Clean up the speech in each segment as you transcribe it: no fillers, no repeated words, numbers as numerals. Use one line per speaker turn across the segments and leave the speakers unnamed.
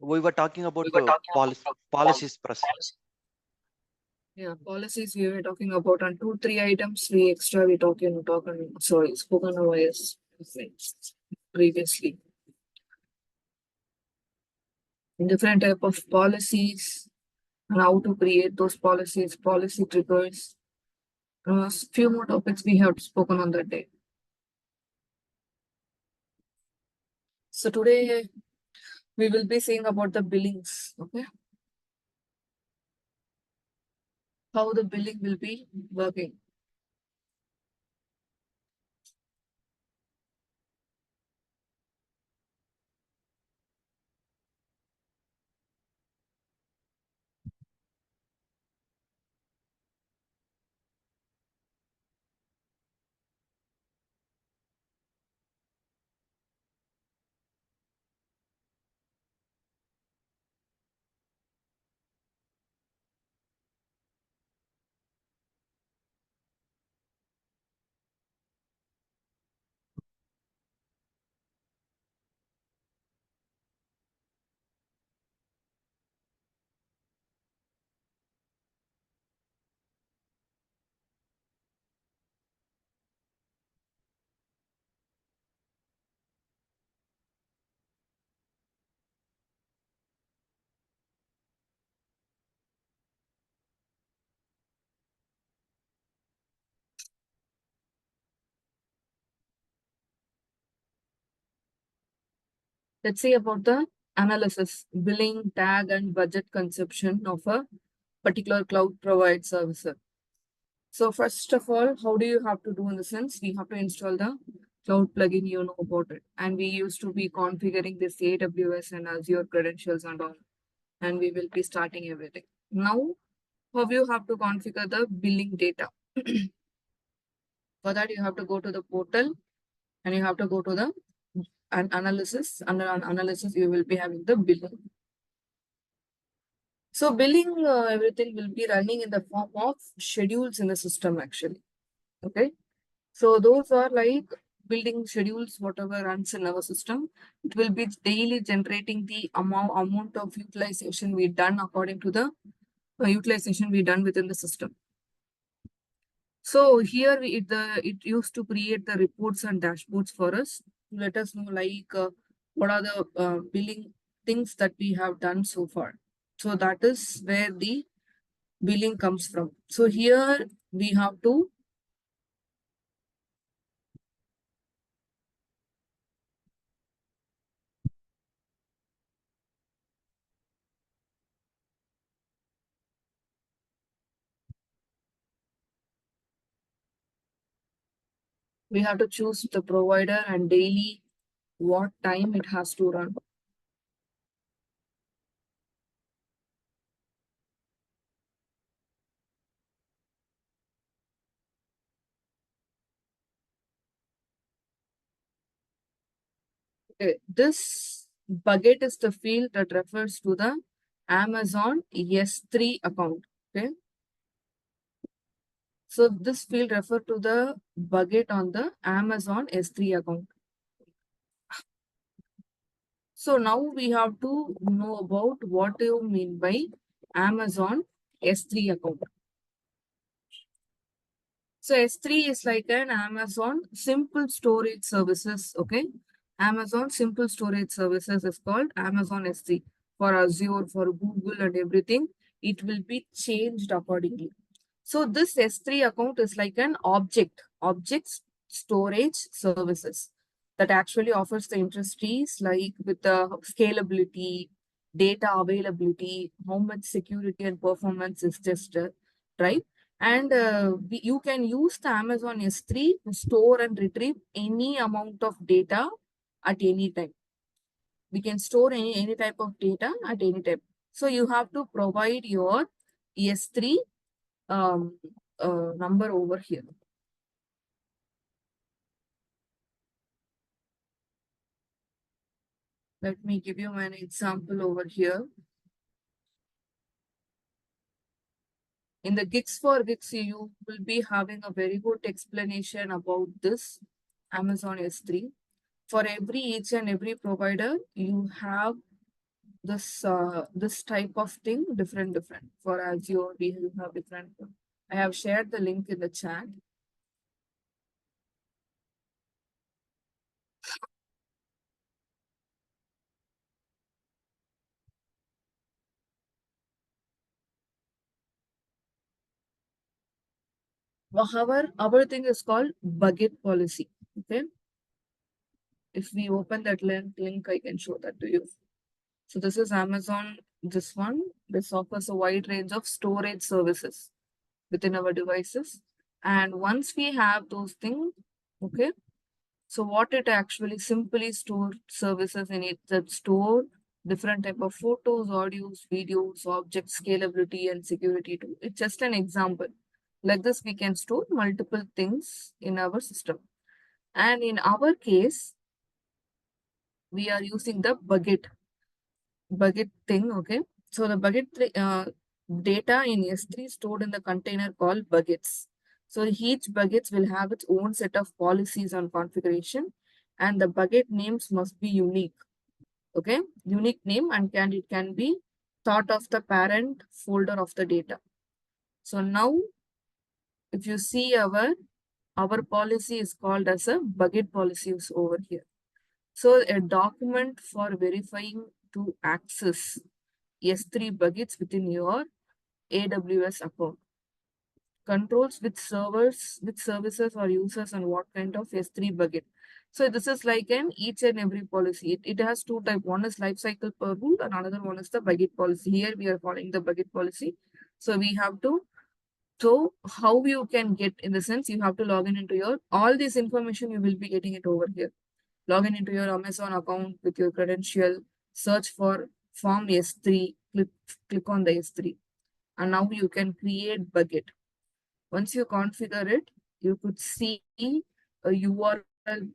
we were talking about
We were talking about
policies, Prasad.
policy. Yeah, policies we were talking about, and 2-3 items we extra we spoken over yes previously. Different type of policies and how to create those policies, policy triggers. Few more topics we have spoken on that day. So today we will be seeing about the billings, okay? How the billing will be working. Let's see about the analysis, billing, tag, and budget conception of a particular cloud provide servicer. So first of all, how do you have to do in the sense? We have to install the cloud plugin, you know about it. And we used to be configuring this AWS and Azure credentials and all. And we will be starting everything. Now, how you have to configure the billing data? For that, you have to go to the portal and you have to go to the analysis. Under analysis, you will be having the billing. So billing, everything will be running in the form of schedules in the system actually. Okay. So those are like building schedules, whatever runs in our system. It will be daily generating the amount of utilization we done according to the utilization we done within the system. So here it used to create the reports and dashboards for us. Let us know like what are the billing things that we have done so far. So that is where the billing comes from. So here we have to choose the provider and daily what time it has to run. Okay, this bucket is the field that refers to the Amazon S3 account. Okay. So this field refers to the bucket on the Amazon S3 account. So now we have to know about what do you mean by Amazon S3 account. So S3 is like an Amazon simple storage services. Okay. Amazon simple storage services is called Amazon S3. For Azure, for Google and everything, it will be changed accordingly. So this S3 account is like an object storage services that actually offers the industries like with the scalability, data availability, how much security and performance is tested, right? And you can use the Amazon S3 to store and retrieve any amount of data at any time. We can store any type of data at any time. So you have to provide your S3 number over here. Let me give you an example over here. In the Gigs for Gigs, you will be having a very good explanation about this Amazon S3. For each and every provider, you have this type of thing different. For Azure we have different. I have shared the link in the chat. Our thing is called bucket policy. Okay, if we open that link, I can show that to you. So this is Amazon. This offers a wide range of storage services within our devices. And once we have those things, okay, so what it actually simply store services in it that store different type of photos, audios, videos, objects, scalability, and security too. It's just an example. Like this, we can store multiple things in our system. And in our case, we are using the bucket thing, okay? So the data in S3 stored in the container called buckets. So each buckets will have its own set of policies on configuration, and the bucket names must be unique, okay? Unique name, and it can be thought of the parent folder of the data. So now, if you see our policy is called as a bucket policy is over here. So a document for verifying to access S3 buckets within your AWS account. Controls which servers, which services or users and what kind of S3 bucket. So this is like an each and every policy. It has two types. One is lifecycle per rule and another one is the bucket policy. Here we are following the bucket policy. So we have to, so how you can get, in the sense you have to log in into your, all this information you will be getting it over here. Log in into your Amazon account with your credential, search for form S3, click on the S3. And now you can create bucket. Once you configure it, you could see a URL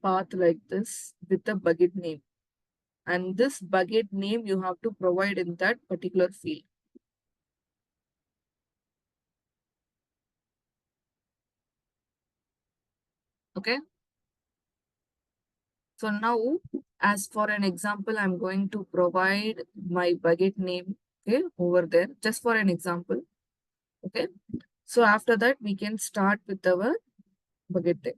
path like this with the bucket name. And this bucket name you have to provide in that particular field. Okay. So now, as for an example, I'm going to provide my bucket name, okay, over there, just for an example. Okay. So after that, we can start with our bucket name.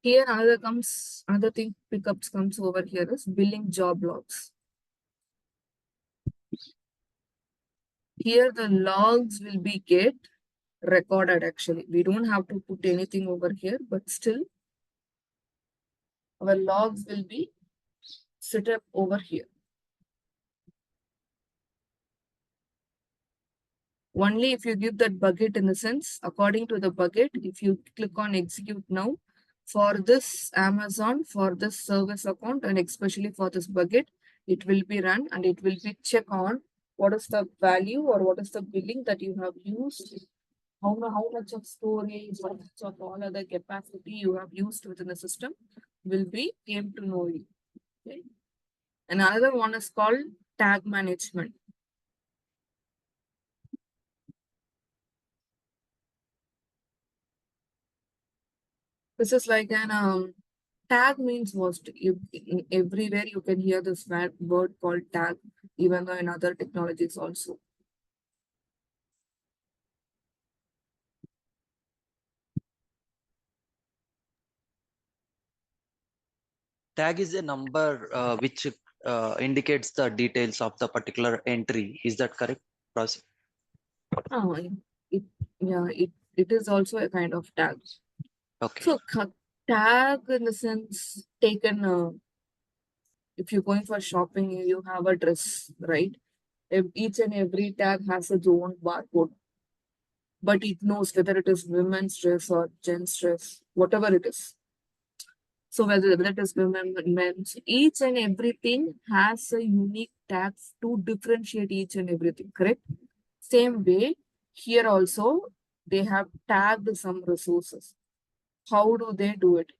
Here another thing pickups comes over here is billing job logs. Here the logs will be get recorded actually. We don't have to put anything over here, but still our logs will be set up over here. Only if you give that bucket, in the sense, according to the bucket, if you click on execute now, for this Amazon, for this service account, and especially for this bucket, it will be run and it will be check on what is the value or what is the billing that you have used, how much of storage, how much of all other capacity you have used within the system will be came to know you. Okay. Another one is called tag management. This is like an tag means most. Everywhere you can hear this word called tag, even though in other technologies also.
Tag is a number which indicates the details of the particular entry. Is that correct, Rosie?
Oh, it yeah, it is also a kind of tag.
Okay.
So tag in the sense taken If you're going for shopping, you have a dress, right? Each and every tag has its own barcode, but it knows whether it is women's dress or gents dress, whatever it is. So whether it is women, men's, each and everything has a unique tag to differentiate each and everything, correct? Same way, here also, they have tagged some resources. How do they do it?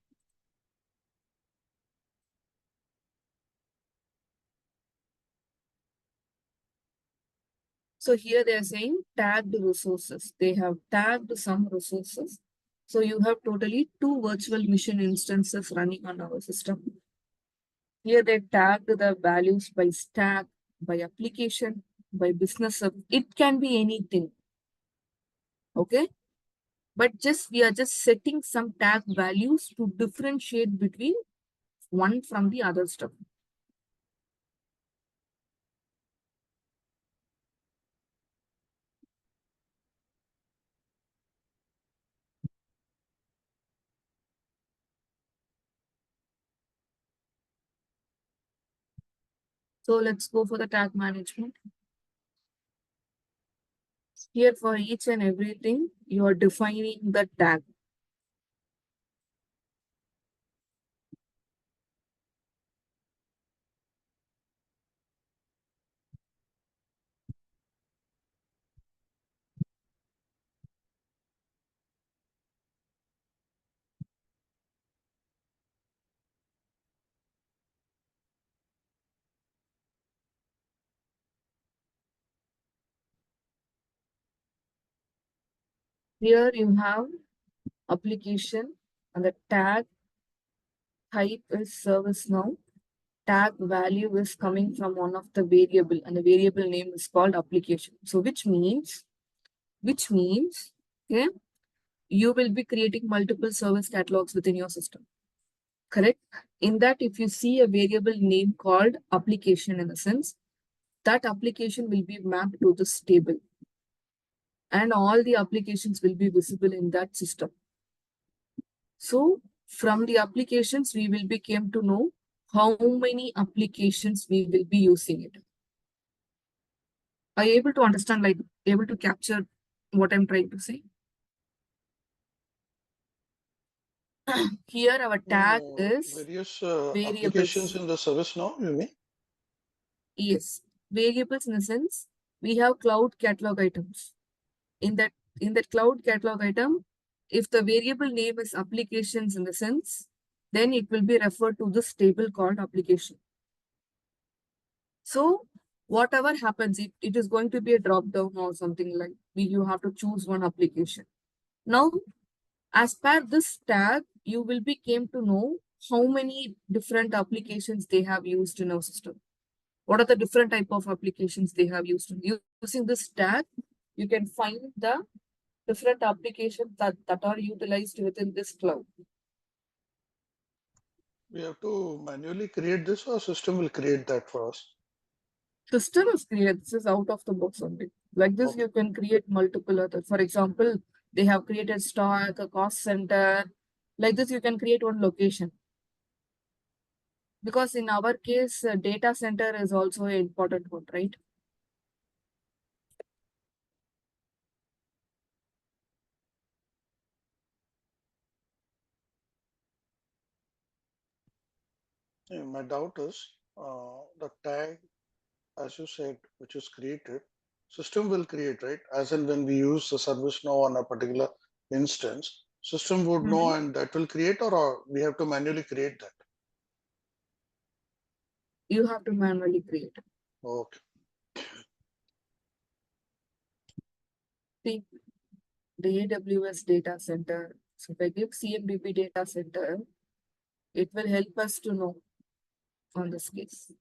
So here they are saying tagged resources. They have tagged some resources. So you have totally two virtual machine instances running on our system. Here they tagged the values by stack, by application, by business. It can be anything. Okay. But we are just setting some tag values to differentiate between one from the other stuff. So let's go for the tag management. Here for each and everything, you are defining the tag. Here you have application and the tag type is ServiceNow. Tag value is coming from one of the variable and the variable name is called application. So which means, okay, you will be creating multiple service catalogs within your system. Correct? In that, if you see a variable name called application in a sense, that application will be mapped to this table. And all the applications will be visible in that system. So from the applications, we will be came to know how many applications we will be using it. Are you able to understand, like able to capture what I'm trying to say? Here our tag is
Various applications
variables.
in the service now, you mean?
Yes, variables in the sense we have cloud catalog items. In that cloud catalog item, if the variable name is applications in the sense, then it will be referred to this table called application. So whatever happens, it is going to be a drop down or something like you have to choose one application. Now, as per this tag, you will be came to know how many different applications they have used in our system. What are the different type of applications they have used? Using this tag, you can find the different applications that are utilized within this cloud.
We have to manually create this, or system will create that for us?
System is created. This is out of the box only. Like this,
Okay.
you can create multiple other. For example, they have created stock, a cost center. Like this, you can create one location. Because in our case, data center is also an important one, right?
Yeah, my doubt is the tag, as you said, which is created, system will create, right? As in when we use the service now on a particular instance, system would know and that will create, or we have to manually create that?
You have to manually create.
Okay.
See, the AWS data center. So if I give CMDB data center, it will help us to know on this case.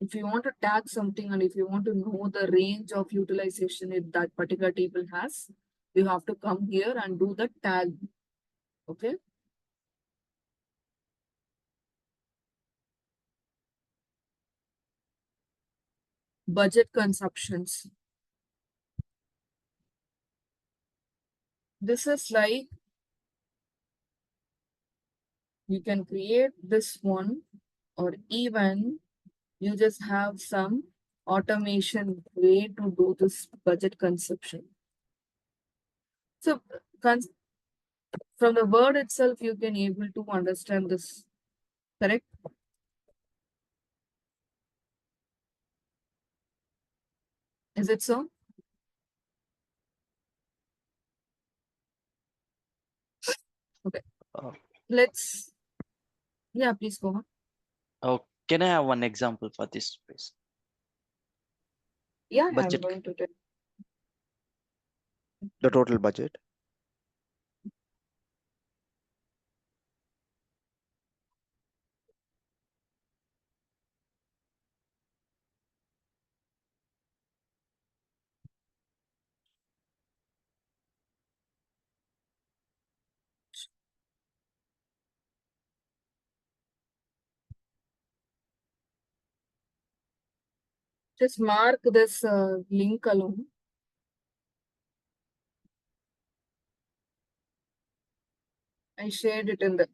If you want to tag something and if you want to know the range of utilization if that particular table has, you have to come here and do the tag. Okay. Budget consumptions. This is like You can create this one, or even you just have some automation way to do this budget conception. So from the word itself, you can able to understand this, correct? Is it so? Okay.
Uh,
Yeah, please go on.
oh, can I have one example for this, please?
Yeah, I'm
Budget.
going to tell.
The total budget.
Just mark this link alone. I shared it in the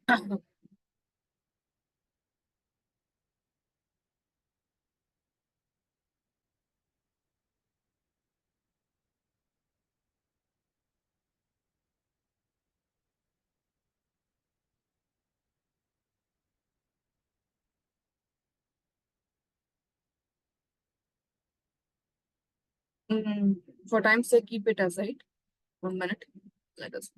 for time's sake, keep it aside. 1 minute. Let us.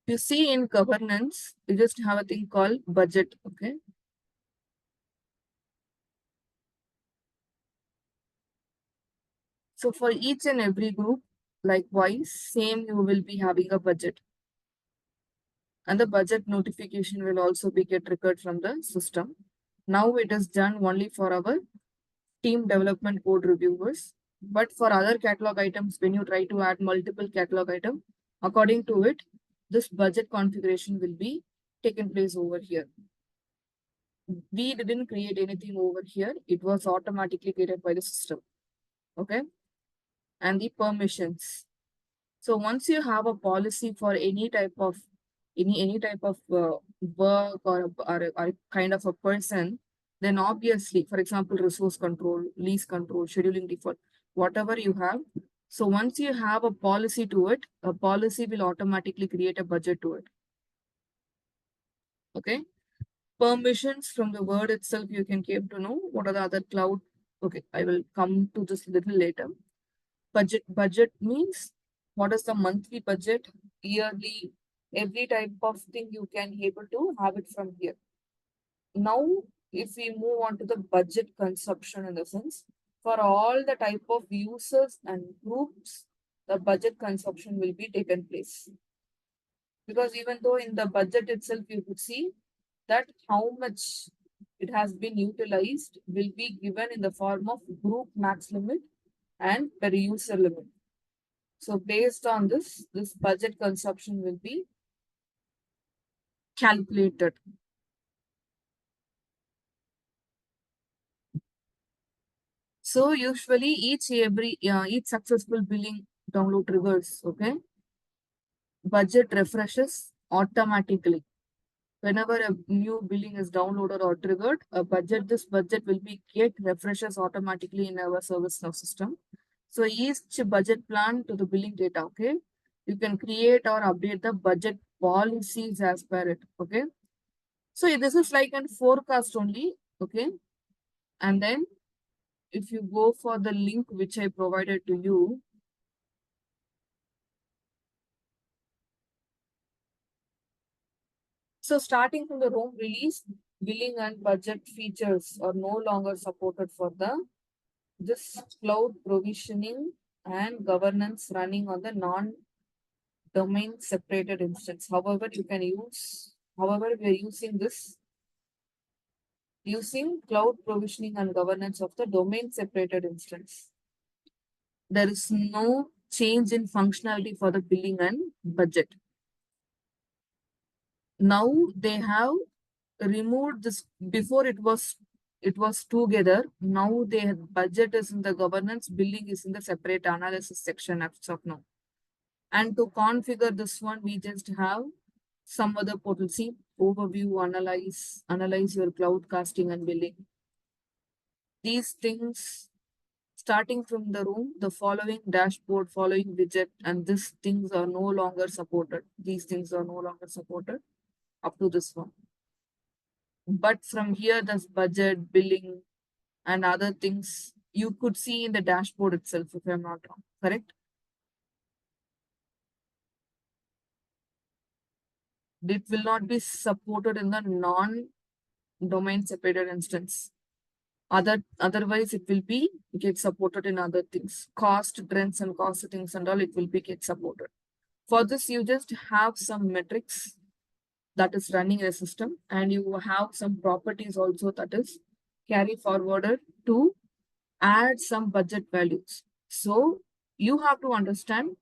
You see, in governance, you just have a thing called budget. Okay. So for each and every group, likewise, same you will be having a budget. And the budget notification will also be get triggered from the system. Now it is done only for our team development code reviewers. But for other catalog items, when you try to add multiple catalog item, according to it, this budget configuration will be taken place over here. We didn't create anything over here. It was automatically created by the system. Okay. And the permissions. So once you have a policy for any type of work or kind of a person, then obviously, for example, resource control, lease control, scheduling default, whatever you have. So once you have a policy to it, a policy will automatically create a budget to it. Okay. Permissions, from the word itself, you can came to know what are the other cloud. Okay, I will come to this little later. Budget means what is the monthly budget, yearly, every type of thing you can able to have it from here. Now, if we move on to the budget consumption, in the sense, for all the type of users and groups, the budget consumption will be taken place. Because even though in the budget itself, you could see that how much it has been utilized will be given in the form of group max limit and per user limit. So based on this budget consumption will be calculated. So usually each successful billing download triggers, okay, budget refreshes automatically. Whenever a new billing is downloaded or triggered, this budget will be get refreshes automatically in our ServiceNow system. So each budget plan to the billing data, okay, you can create or update the budget policies as per it, okay. So this is like a forecast only, okay. And then if you go for the link which I provided to you, so starting from the Rome release, billing and budget features are no longer supported for this cloud provisioning and governance running on the non-domain separated instance. However, we are using cloud provisioning and governance of the domain separated instance. There is no change in functionality for the billing and budget. Now they have removed this. Before it was together. Now budget is in the governance, billing is in the separate analysis section as of now. And to configure this one, we just have some other portal. See, overview, analyze your cloud casting and billing. These things, starting from the room, the following dashboard, following widget, and these things are no longer supported. These things are no longer supported up to this one. But from here, this budget, billing, and other things you could see in the dashboard itself, if I'm not wrong, correct? It will not be supported in the non-domain separated instance. Otherwise, it will be get supported in other things. Cost trends and cost things and all, it will be get supported. For this, you just have some metrics that is running a system, and you have some properties also that is carry forwarded to add some budget values. So you have to understand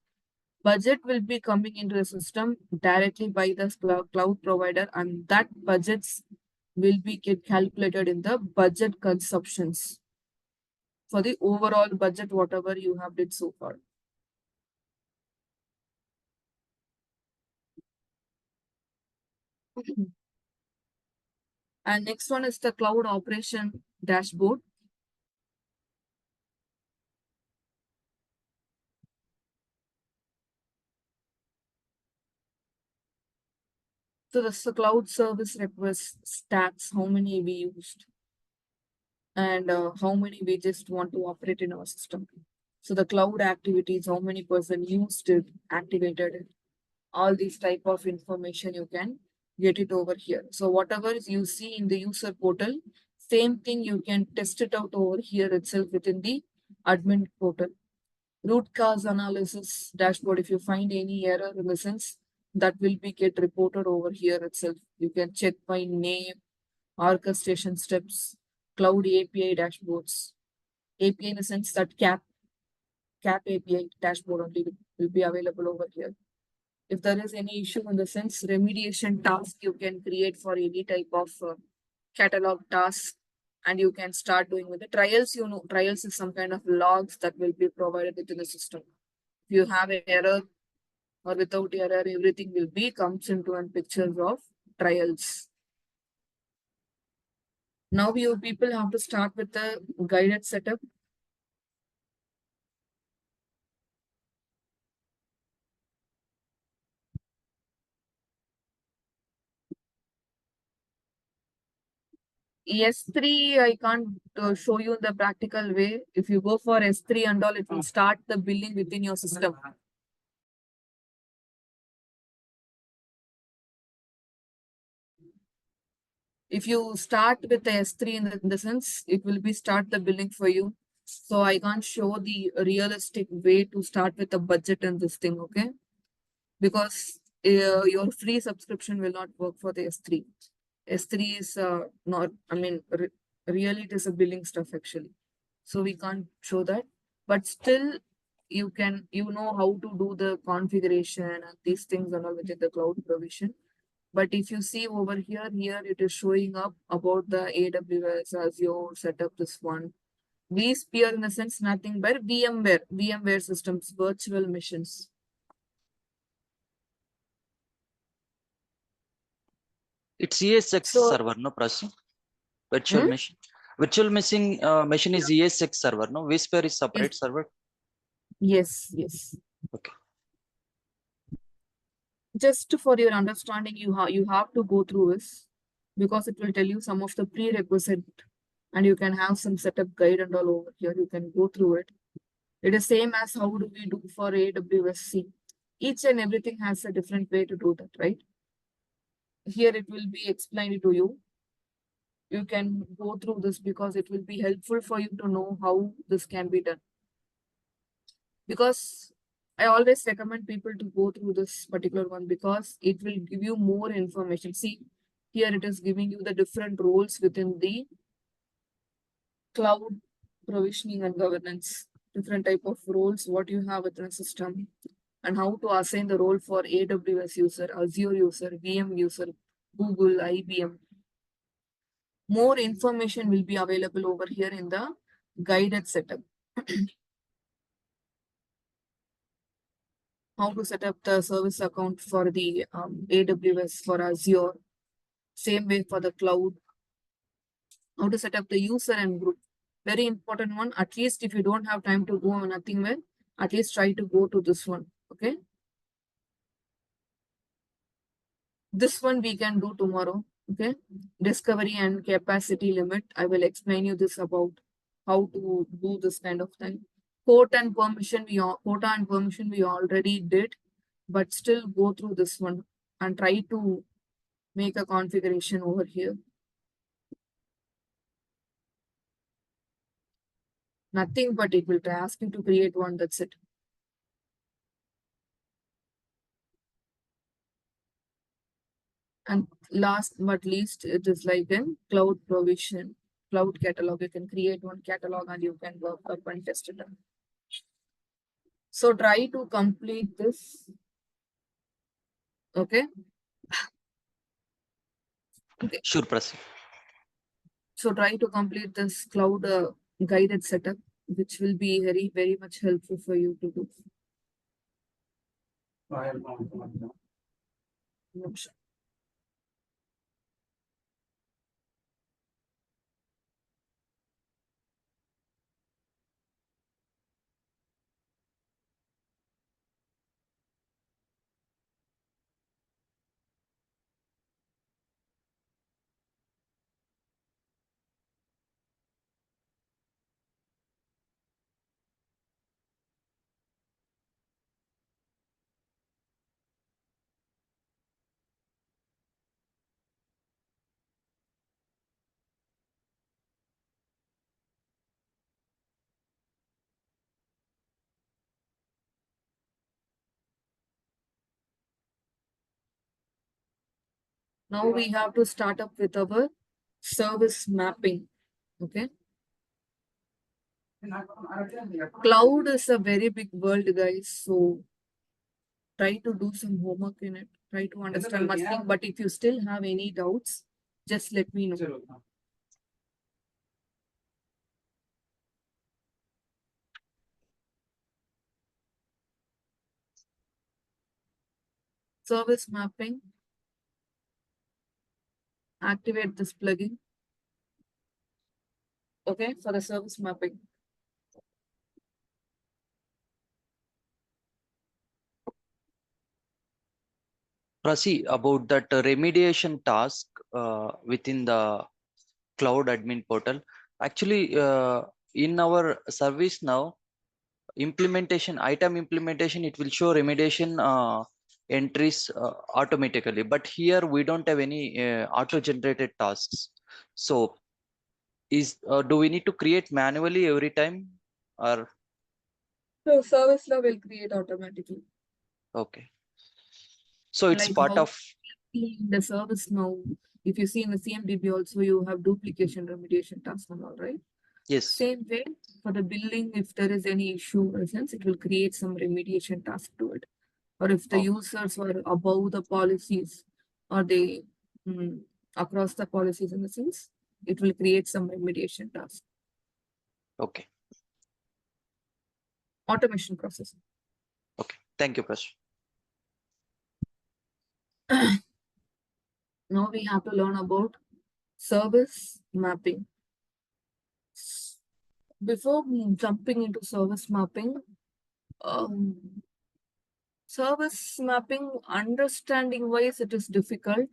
budget will be coming into the system directly by the cloud provider, and that budgets will be get calculated in the budget consumptions for the overall budget, whatever you have did so far. And next one is the cloud operation dashboard. So this is the cloud service request stats, how many we used, and how many we just want to operate in our system. So the cloud activities, how many person used it, activated it, all these type of information you can get it over here. So whatever you see in the user portal, same thing you can test it out over here itself within the admin portal. Root cause analysis dashboard, if you find any error in the sense, that will be get reported over here itself. You can check by name, orchestration steps, cloud API dashboards. API in the sense that CAP API dashboard only will be available over here. If there is any issue in the sense, remediation task you can create for any type of catalog task, and you can start doing with the trials. You know, trials is some kind of logs that will be provided within the system. If you have an error or without error, everything will be comes into and pictures of trials. Now you people have to start with the guided setup. S3, I can't show you the practical way. If you go for S3 and all, it will start the billing within your system. If you start with the S3 in the sense, it will be start the billing for you. So I can't show the realistic way to start with a budget and this thing, okay? Because your free subscription will not work for the S3. S3 is not, I mean, really it is a billing stuff actually. So we can't show that, but still you can, you know how to do the configuration and these things and all within the cloud provision. But if you see over here, it is showing up about the AWS, Azure setup, this one. vSphere in the sense nothing but VMware systems, virtual machines.
It's ESX
So,
server, no, Prasi? Virtual machine. Virtual machine is ESX server, no? vSphere is separate
yes,
server.
yes.
Okay.
Just for your understanding, you have to go through this because it will tell you some of the prerequisite, and you can have some setup guide and all over here. You can go through it. It is same as how do we do for AWS. Each and everything has a different way to do that, right? Here it will be explained to you. You can go through this because it will be helpful for you to know how this can be done. Because I always recommend people to go through this particular one because it will give you more information. See, here it is giving you the different roles within the cloud provisioning and governance, different type of roles, what you have within a system, and how to assign the role for AWS user, Azure user, VM user, Google, IBM. More information will be available over here in the guided setup. how to set up the service account for the AWS, for Azure, same way for the cloud, how to set up the user and group. Very important one. At least if you don't have time to go nothing well, at least try to go to this one. Okay. This one we can do tomorrow. Okay. Discovery and capacity limit. I will explain you this about how to do this kind of thing. Quota and permission we already did, but still go through this one and try to make a configuration over here. Nothing but it will ask you to create one. That's it. And last but least, it is like in cloud provision, cloud catalog. You can create one catalog and you can work up and test it out. So try to complete this. Okay. Okay.
Sure, proceed.
So try to complete this cloud guided setup, which will be very, very much helpful for you to do. Sure. Now we have to start up with our service mapping. Okay. Cloud is a very big world, guys. So try to do some homework in it. Try to understand much thing. But if you still have any doubts, just let me know. Service mapping. Activate this plugin. Okay, for the service mapping.
Prasi, about that remediation task within the cloud admin portal. Actually, in our service now, implementation, item implementation, it will show remediation entries automatically. But here we don't have any auto-generated tasks. So do we need to create manually every time, or?
So ServiceNow will create automatically.
Okay. So it's
Like
part
how
of
in the ServiceNow, if you see in the CMDB also, you have duplication remediation task and all, right?
yes.
Same way for the billing, if there is any issue, in a sense, it will create some remediation task to it. Or if the
Okay.
users are above the policies or they across the policies in the sense, it will create some remediation task.
Okay.
Automation process.
Okay. Thank you, Prasi.
Now we have to learn about service mapping. Before jumping into service mapping, service mapping understanding wise it is difficult,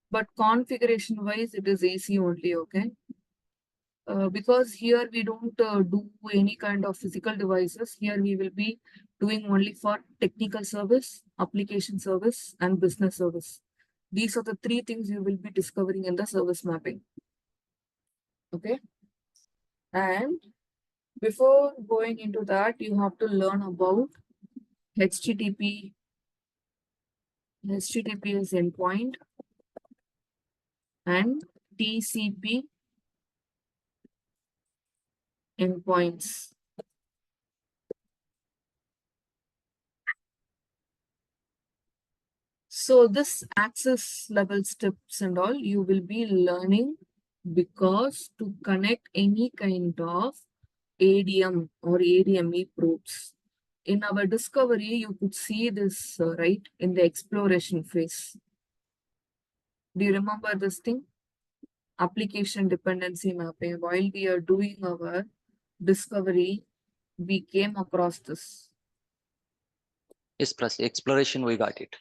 but configuration wise it is easy only. Okay. Because here we don't do any kind of physical devices. Here we will be doing only for technical service, application service, and business service. These are the three things you will be discovering in the service mapping. Okay. And before going into that, you have to learn about HTTP. HTTP is endpoint and TCP endpoints. So this access level steps and all you will be learning, because to connect any kind of ADM or ADME probes, in our discovery, you could see this, right, in the exploration phase. Do you remember this thing? Application dependency mapping. While we are doing our discovery, we came across this
Yes, Prasi. Exploration, we got it.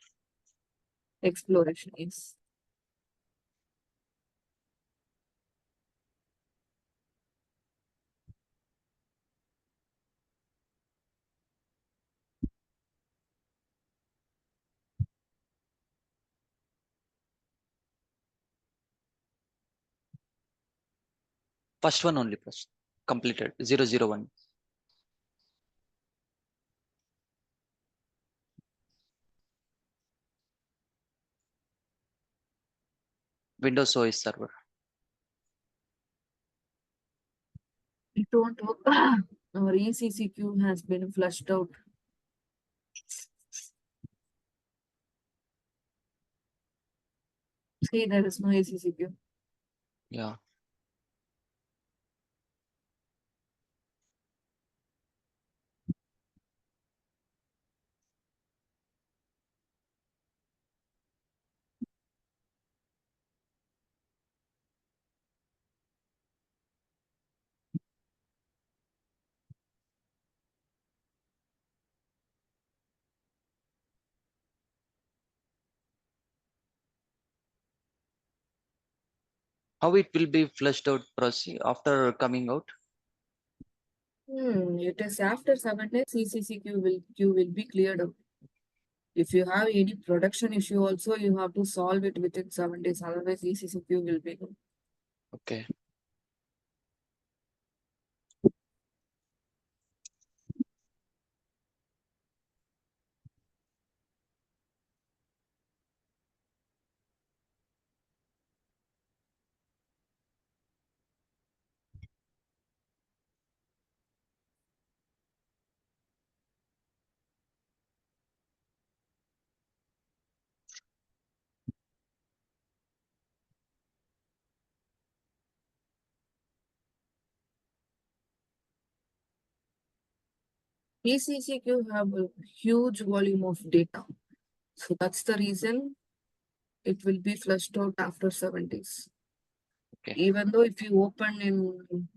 exploration. Yes.
First one only, Prasi. Completed. 001. Windows OS server.
It won't work. Our ECC queue has been flushed out. See, there is no ECC queue.
Yeah. How it will be flushed out, Prasi, after coming out?
It is after 7 days, ECC queue will be cleared out. If you have any production issue also, you have to solve it within 7 days. Otherwise, ECC queue will be no.
Okay.
ECC queue have a huge volume of data. So that's the reason it will be flushed out after 7 days.
Okay.
Even though if you open in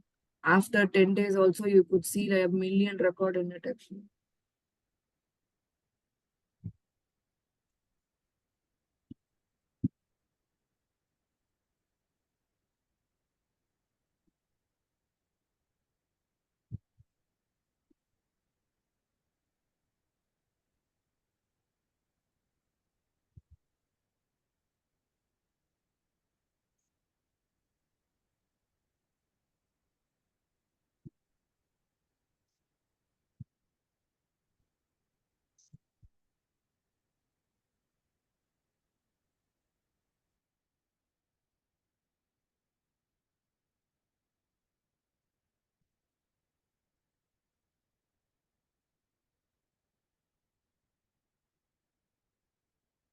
after 10 days also, you could see like a million record in it actually.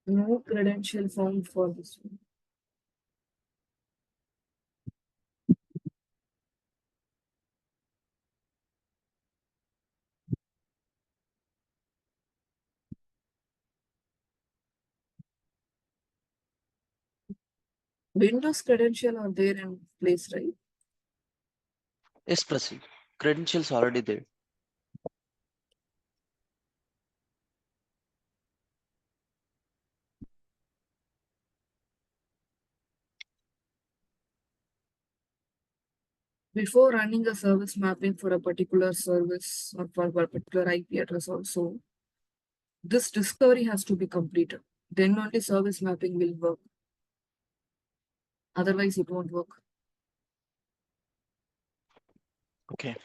No credential found for this one. Windows credential are there in place, right?
Yes, Prasi. Credentials already there.
Before running a service mapping for a particular service or for a particular IP address also, this discovery has to be completed. Then only service mapping will work. Otherwise, it won't work.
Okay.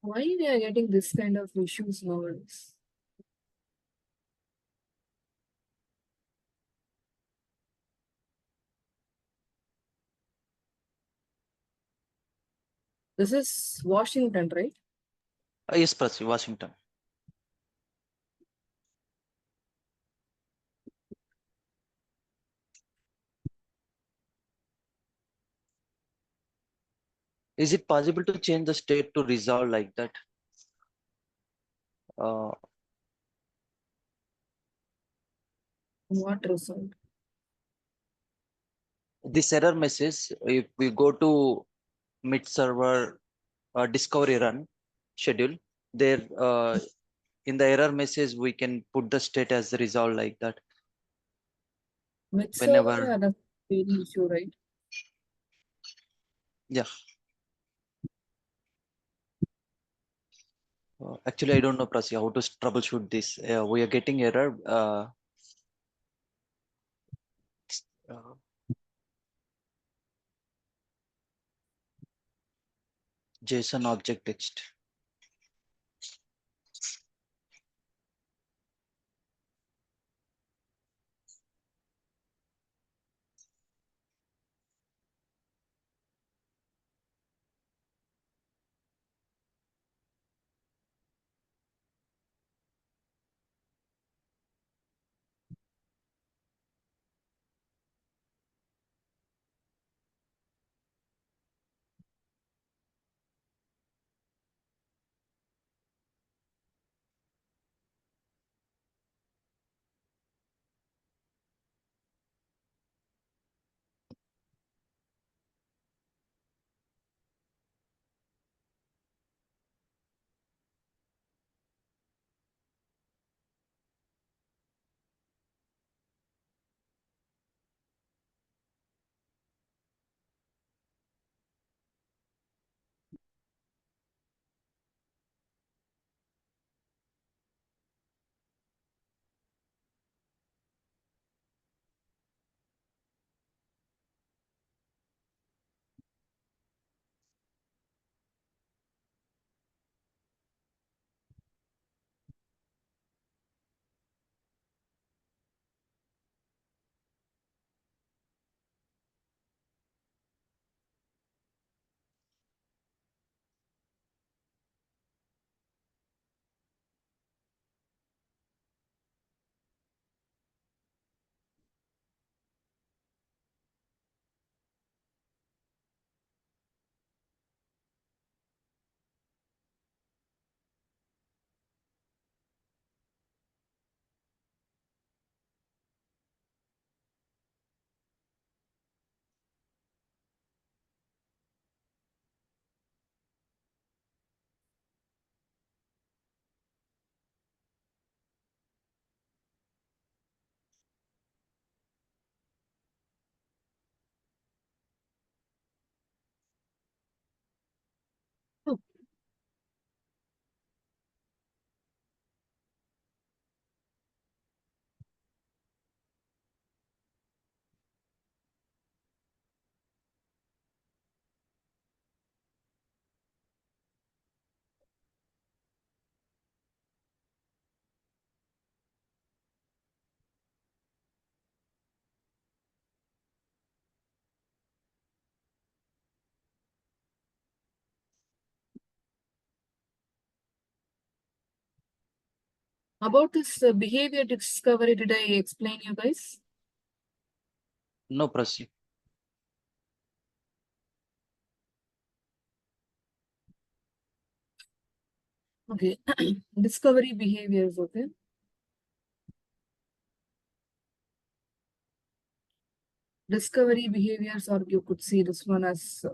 Why we are getting this kind of issues nowadays? This is Washington, right?
Yes, Prasi, Washington. Is it possible to change the state to resolve like that? Uh,
What result?
this error message, if we go to mid server discovery run schedule, there in the error message we can put the state as resolve like that.
Which server
Whenever,
had a very issue, right?
yeah. Actually, I don't know, Prasi, how to troubleshoot this. We are getting error. Uh, JSON object text.
Oh, about this behavior discovery, did I explain you guys?
No, Prasi.
Okay. Discovery behaviors, okay. Discovery behaviors, or you could see this one as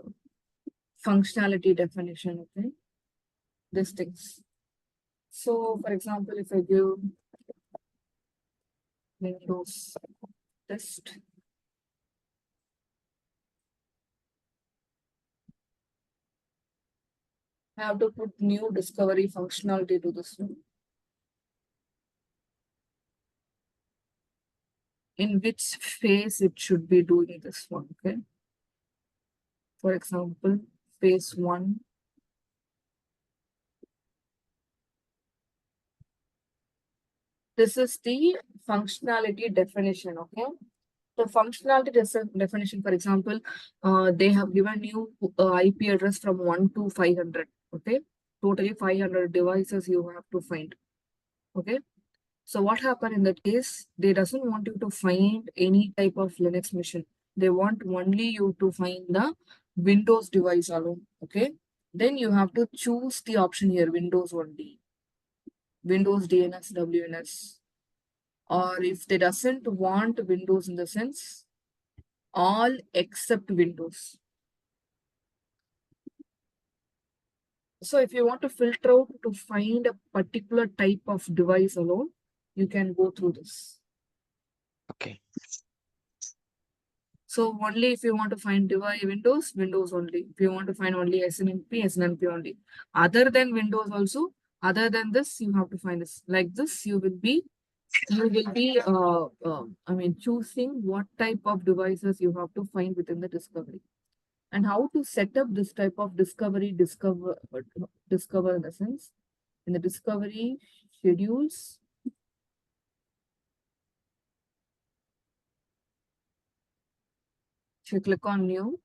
functionality definition, okay. These things. So, for example, if I give Windows test, I have to put new discovery functionality to this one. In which phase it should be doing this one, okay? For example, phase 1, This is the functionality definition, okay? The functionality definition, for example, they have given you IP address from 1 to 500, okay? Totally 500 devices you have to find, okay? So what happened in that case? They doesn't want you to find any type of Linux machine. They want only you to find the Windows device alone, okay? Then you have to choose the option here, Windows only, Windows DNS, WNS. Or if they doesn't want Windows in the sense, all except Windows. So if you want to filter out to find a particular type of device alone, you can go through this.
Okay.
So only if you want to find device Windows, Windows only. If you want to find only SNMP, SNMP only. Other than Windows also, other than this, you have to find this. Like this, you will be choosing what type of devices you have to find within the discovery. And how to set up this type of discover in the sense, in the discovery schedules, if you click on new,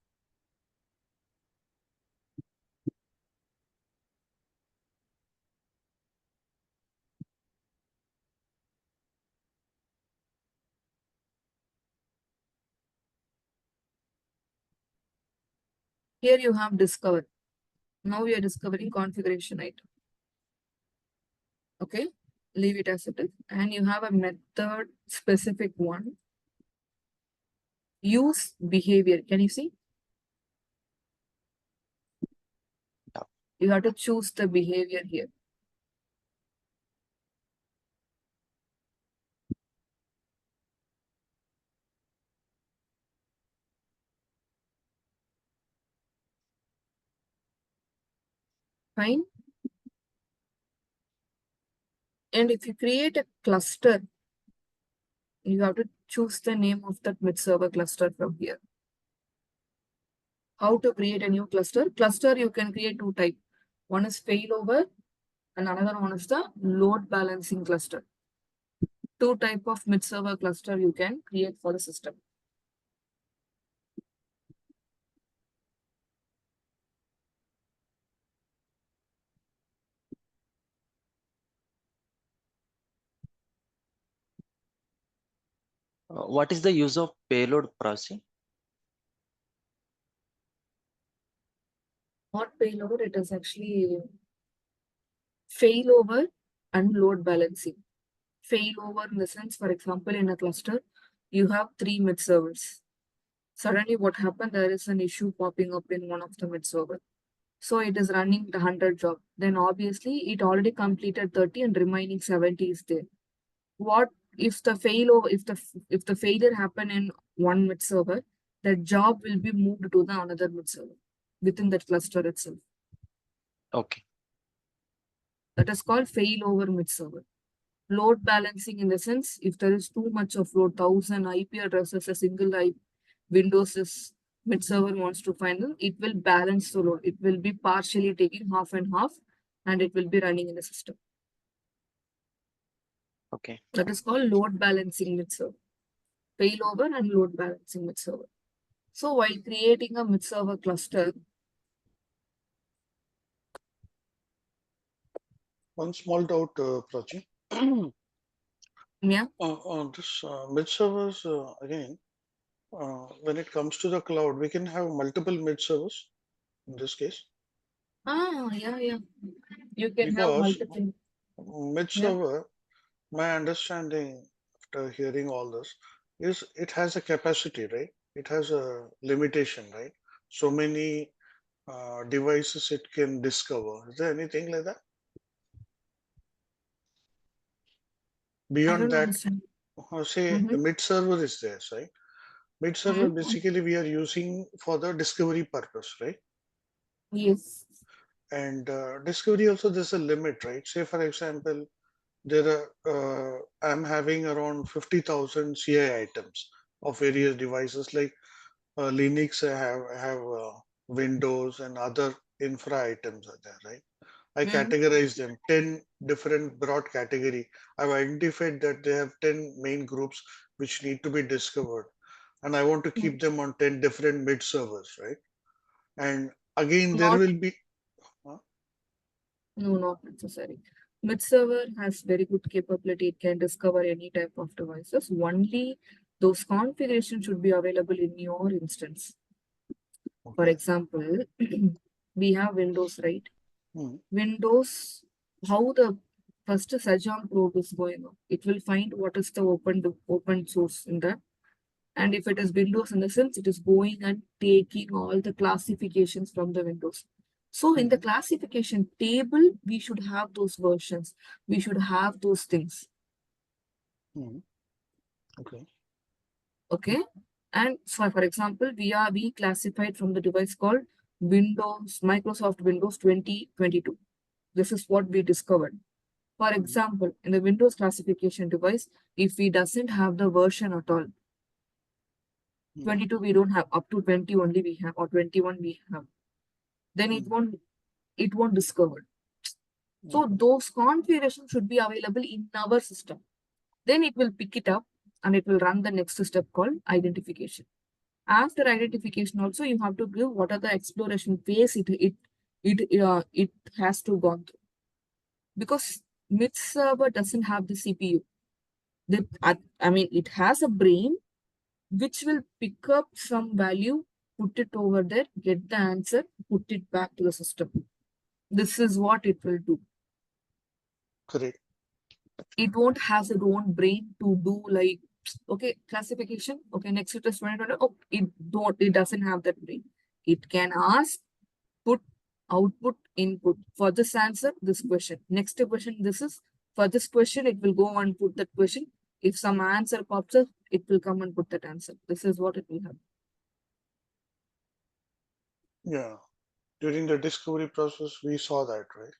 here you have discover. Now we are discovering configuration item. Okay, leave it as it is. And you have a method specific one. Use behavior. Can you see?
Yeah.
You have to choose the behavior here. Fine. And if you create a cluster, you have to choose the name of that mid server cluster from here. How to create a new cluster? Cluster you can create two types. One is failover and another one is the load balancing cluster. Two type of mid server cluster you can create for the system.
What is the use of payload, Prasi?
Not failover, it is actually failover and load balancing. Failover in the sense, for example, in a cluster, you have 3 mid servers. Suddenly what happened, there is an issue popping up in one of the mid server. So it is running the 100 job. Then obviously it already completed 30 and remaining 70 is there. What if the if the failure happen in one mid server, that job will be moved to the another mid server within that cluster itself.
Okay.
That is called failover mid server. Load balancing in the sense, if there is too much of load, 1000 IP addresses, a single IP Windows is mid server wants to find them, it will balance the load. It will be partially taking half and half, and it will be running in the system.
Okay.
That is called load balancing mid server. Failover and load balancing mid server. So while creating a mid server cluster,
One small doubt, Prachi.
yeah,
On this mid servers, again, when it comes to the cloud, we can have multiple mid servers in this case
yeah, you can have
because
multiple,
mid
yeah.
server, my understanding after hearing all this is it has a capacity, right? It has a limitation, right? So many devices it can discover. Is there anything like that?
I
Beyond
don't
that,
understand.
say
Mm-hmm.
mid server is there, right? Mid server
Mm-hmm.
basically we are using for the discovery purpose, right?
Yes.
And discovery also there's a limit, right? Say for example, there are I'm having around 50,000 CI items of various devices like Linux. I have Windows and other infra items are there, right? I categorize them 10 different broad category. I've identified that they have 10 main groups which need to be discovered, and I want to keep them on 10 different mid servers, right? And again, there
Not,
will be huh?
no, not necessary. Mid server has very good capability. It can discover any type of devices. Only those configurations should be available in your instance. For
Okay.
example, we have Windows, right?
Hmm.
Windows, how the first Sajam probe is going on. It will find what is the open source in that. And if it is Windows, in the sense, it is going and taking all the classifications from the Windows. So in the
Hmm.
classification table, we should have those versions. We should have those things.
Hmm. Okay.
Okay. And so for example, we classified from the device called Microsoft Windows 2022. This is what we discovered. For
Hmm.
example, in the Windows classification device, if we doesn't have the version at all,
Hmm.
22 we don't have, up to 20 only we have, or 21 we have, then
Hmm.
it won't discover. So
Okay.
those configurations should be available in our system. Then it will pick it up and it will run the next step called identification. After identification, also you have to give what are the exploration phase it has to go through, because mid server doesn't have the CPU. I mean, it has a brain which will pick up some value, put it over there, get the answer, put it back to the system. This is what it will do.
Correct.
It won't have its own brain to do like, okay, classification. Okay, next it is 2020. Oh, it doesn't have that brain. It can ask, put, output, input. For this answer, this question. Next question, this is for this question, it will go and put that question. If some answer pops up, it will come and put that answer. This is what it will have.
Yeah. During the discovery process, we saw that, right?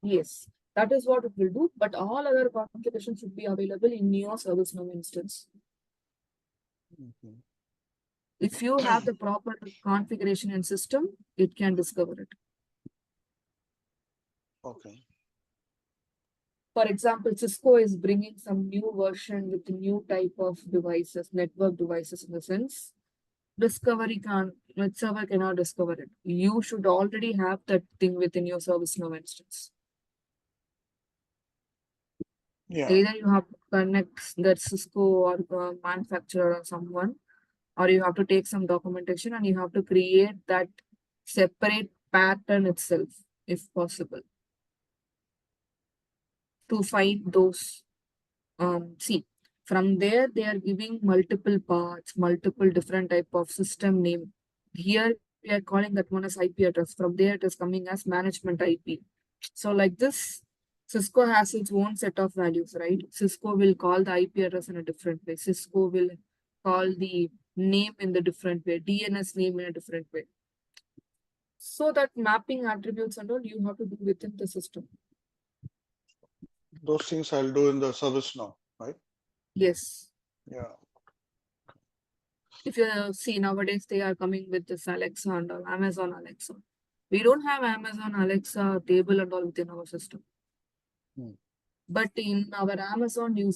Yes, that is what it will do. But all other configurations should be available in your ServiceNow instance.
Mhm.
If you have the proper configuration and system, it can discover it.
Okay.
For example, Cisco is bringing some new version with new type of devices, network devices in the sense. Discovery can't, server cannot discover it. You should already have that thing within your ServiceNow instance.
Yeah.
Either you have to connect that Cisco or manufacturer or someone, or you have to take some documentation and you have to create that separate pattern itself, if possible, to find those. See, from there they are giving multiple parts, multiple different type of system name. Here we are calling that one as IP address. From there it is coming as management IP. So like this, Cisco has its own set of values, right? Cisco will call the IP address in a different way. Cisco will call the name in the different way, DNS name in a different way. So that mapping attributes and all you have to do within the system.
Those things I'll do in the service now, right?
Yes.
Yeah.
If you see nowadays, they are coming with this Alexa and all, Amazon Alexa. We don't have Amazon Alexa table and all within our system.
Hmm.
But in our Amazon, you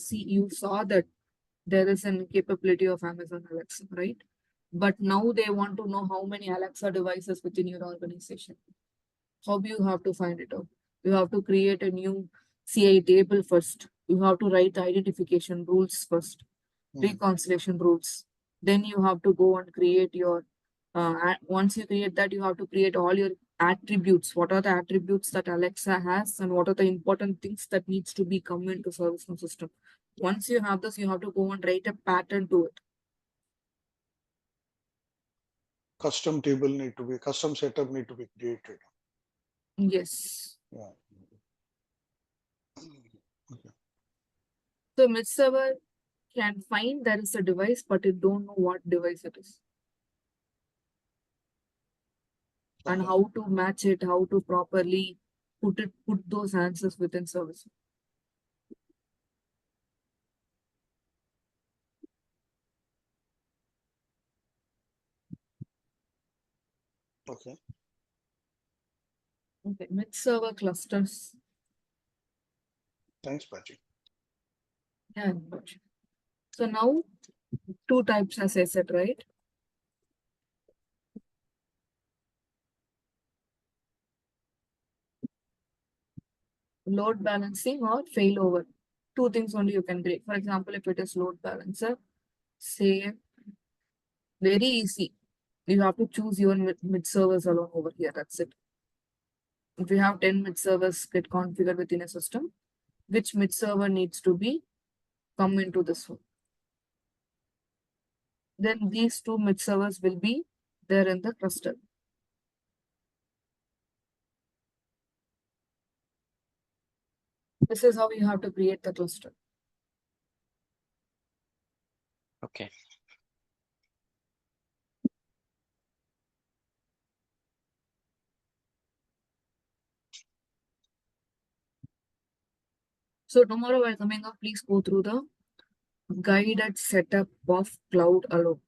saw that there is an capability of Amazon Alexa, right? But now they want to know how many Alexa devices within your organization. How you have to find it out? You have to create a new CI table first. You have to write the identification rules first,
Hmm.
reconciliation rules. Then you have to go and create your, once you create that, you have to create all your attributes. What are the attributes that Alexa has and what are the important things that needs to be come into ServiceNow system. Once you have this, you have to go and write a pattern to it.
Custom setup need to be created.
Yes.
Yeah. Okay.
So mid server can find there is a device, but it don't know what device it is. And
Okay.
how to match it, how to properly put those answers within service.
Okay.
Okay, mid-server clusters.
Thanks, Paji.
Yeah, gotcha. So now two types, as I said, right? Load balancing or failover. Two things only you can break. For example, if it is load balancer, say very easy. You have to choose your mid servers alone over here. That's it. If you have 10 mid servers get configured within a system, which mid server needs to be come into this one? Then these two mid servers will be there in the cluster. This is how you have to create the cluster.
Okay.
So tomorrow while coming up, please go through the guided setup of cloud alone.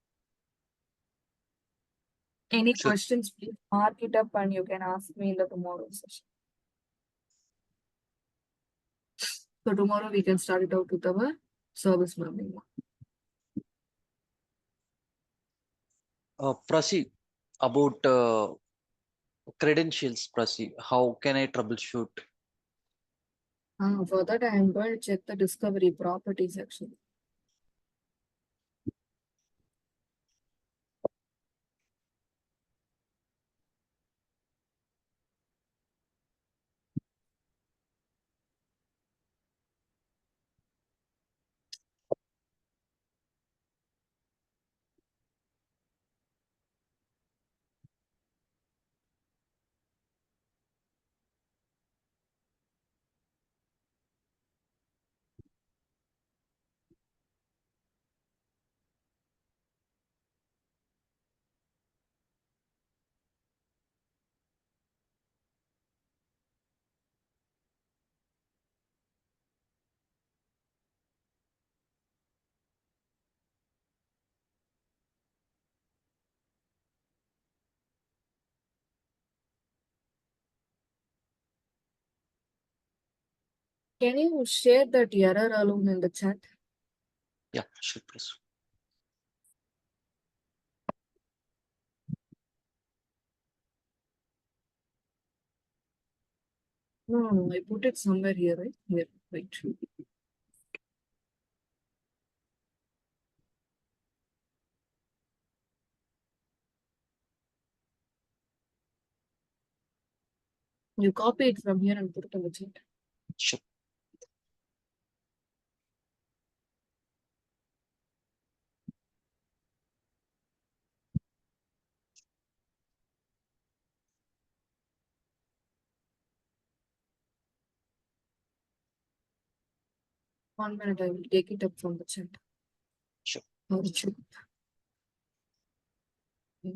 Any
Sure.
questions, please mark it up and you can ask me in the tomorrow session. So tomorrow we can start it out with our service mapping one.
Prasi, about credentials, Prasi, how can I troubleshoot?
For that, I am going to check the discovery property section. Can you share that error alone in the chat?
Yeah, sure, Prasi.
No, I put it somewhere here, right? Here, wait. You copy it from here and put it on the chat.
Sure.
One minute, I will take it up from the chat.
Sure.
Or it should. Okay.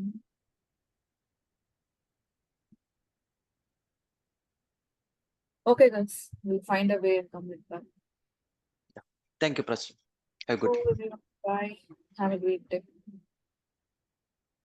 Okay, guys, we'll find a way and come with that.
Thank you, Prasi. Have a good day.
Bye. Have a great day.